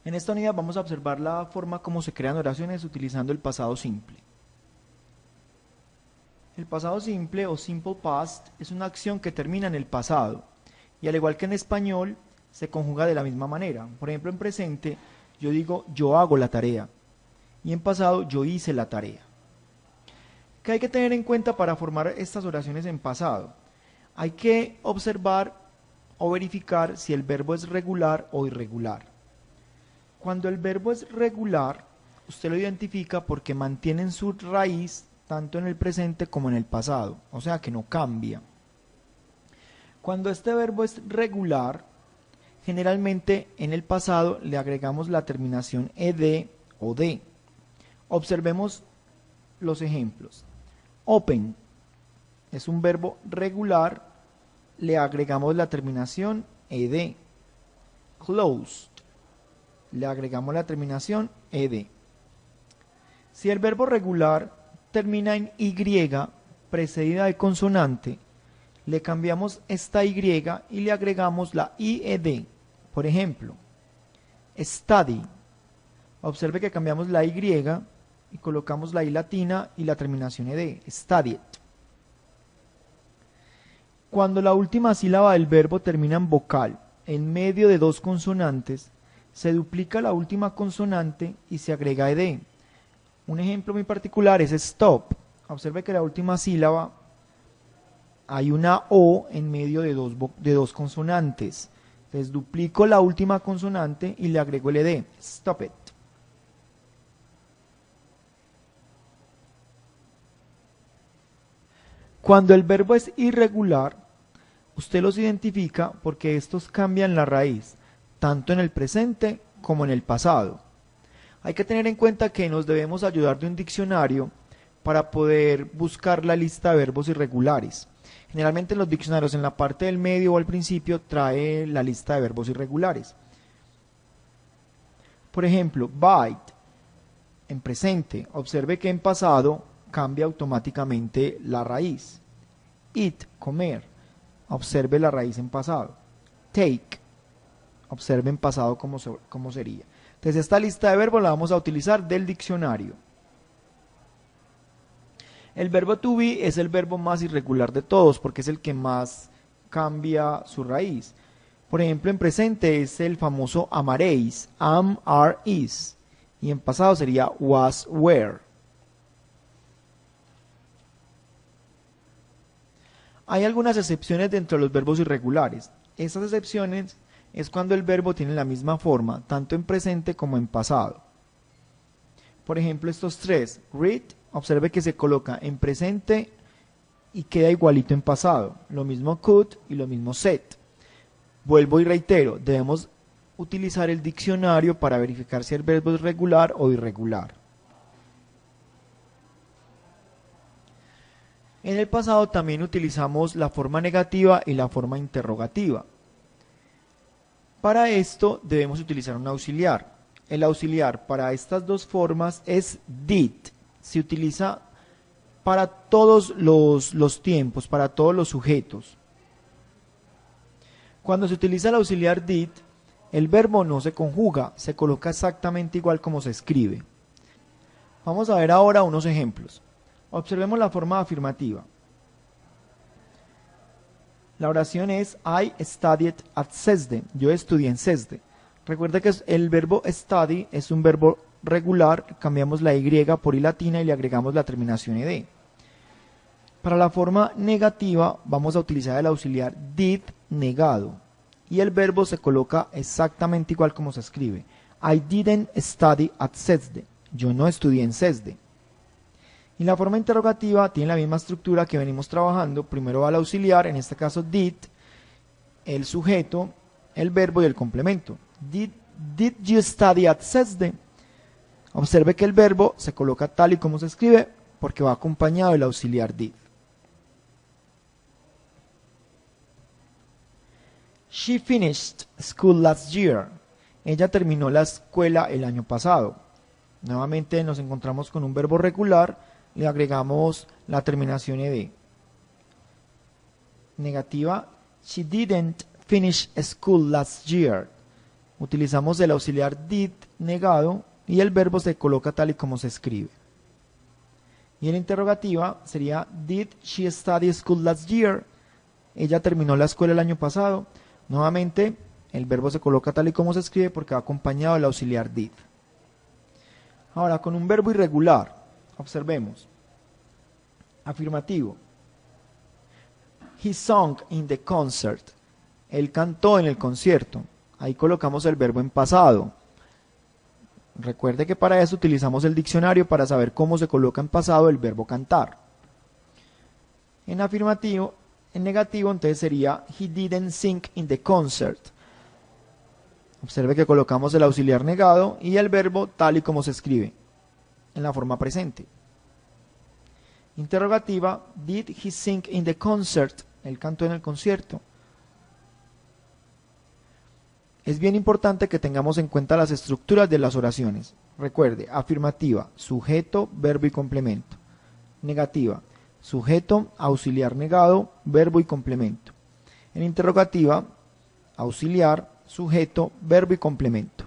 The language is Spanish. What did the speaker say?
En esta unidad vamos a observar la forma como se crean oraciones utilizando el pasado simple. El pasado simple o simple past es una acción que termina en el pasado y al igual que en español se conjuga de la misma manera. Por ejemplo, en presente yo digo yo hago la tarea y en pasado yo hice la tarea. ¿Qué hay que tener en cuenta para formar estas oraciones en pasado? Hay que observar o verificar si el verbo es regular o irregular. Cuando el verbo es regular, usted lo identifica porque mantiene en su raíz tanto en el presente como en el pasado, o sea que no cambia. Cuando este verbo es regular, generalmente en el pasado le agregamos la terminación ed o de. Observemos los ejemplos. Open es un verbo regular, le agregamos la terminación ed. Closed, le agregamos la terminación ed. Si el verbo regular termina en y precedida de consonante, le cambiamos esta y y le agregamos la ied. Por ejemplo, study. Observe que cambiamos la y colocamos la i latina y la terminación ed. Studied. Cuando la última sílaba del verbo termina en vocal en medio de dos consonantes, se duplica la última consonante y se agrega ed. Un ejemplo muy particular es stop. Observe que la última sílaba hay una O en medio de dos consonantes. Entonces duplico la última consonante y le agrego el ed. Stop it. Cuando el verbo es irregular, usted los identifica porque estos cambian la raíz, tanto en el presente como en el pasado. Hay que tener en cuenta que nos debemos ayudar de un diccionario para poder buscar la lista de verbos irregulares. Generalmente en los diccionarios en la parte del medio o al principio trae la lista de verbos irregulares. Por ejemplo, bite, en presente, observe que en pasado cambia automáticamente la raíz. Eat, comer, observe la raíz en pasado. Take, observe en pasado cómo sería. Entonces esta lista de verbos la vamos a utilizar del diccionario. El verbo to be es el verbo más irregular de todos porque es el que más cambia su raíz. Por ejemplo, en presente es el famoso amaréis, am, are, is. Y en pasado sería was, were. Hay algunas excepciones dentro de los verbos irregulares. Estas excepciones es cuando el verbo tiene la misma forma, tanto en presente como en pasado. Por ejemplo, estos tres, read, observe que se coloca en presente y queda igualito en pasado. Lo mismo could y lo mismo said. Vuelvo y reitero, debemos utilizar el diccionario para verificar si el verbo es regular o irregular. En el pasado también utilizamos la forma negativa y la forma interrogativa. Para esto debemos utilizar un auxiliar. El auxiliar para estas dos formas es did. Se utiliza para todos los tiempos, para todos los sujetos. Cuando se utiliza el auxiliar did, el verbo no se conjuga, se coloca exactamente igual como se escribe. Vamos a ver ahora unos ejemplos. Observemos la forma afirmativa. La oración es I studied at CESDE. Yo estudié en CESDE. Recuerda que el verbo study es un verbo regular. Cambiamos la y por i latina y le agregamos la terminación ed. Para la forma negativa vamos a utilizar el auxiliar did negado. Y el verbo se coloca exactamente igual como se escribe. I didn't study at CESDE. Yo no estudié en CESDE. Y la forma interrogativa tiene la misma estructura que venimos trabajando. Primero va el auxiliar, en este caso did, el sujeto, el verbo y el complemento. Did you study at CESDE? Observe que el verbo se coloca tal y como se escribe porque va acompañado del auxiliar did. She finished school last year. Ella terminó la escuela el año pasado. Nuevamente nos encontramos con un verbo regular. Le agregamos la terminación ed. Negativa, she didn't finish school last year. Utilizamos el auxiliar did negado y el verbo se coloca tal y como se escribe. Y en la interrogativa sería Did she study school last year? Ella terminó la escuela el año pasado. Nuevamente el verbo se coloca tal y como se escribe porque va acompañado del auxiliar did. Ahora con un verbo irregular, observemos. Afirmativo. He sung in the concert. Él cantó en el concierto. Ahí colocamos el verbo en pasado. Recuerde que para eso utilizamos el diccionario para saber cómo se coloca en pasado el verbo cantar. En afirmativo, en negativo, entonces sería he didn't sing in the concert. Observe que colocamos el auxiliar negado y el verbo tal y como se escribe, en la forma presente. Interrogativa, did he sing in the concert? Él cantó en el concierto. Es bien importante que tengamos en cuenta las estructuras de las oraciones. Recuerde, afirmativa, sujeto, verbo y complemento. Negativa, sujeto, auxiliar negado, verbo y complemento. En interrogativa, auxiliar, sujeto, verbo y complemento.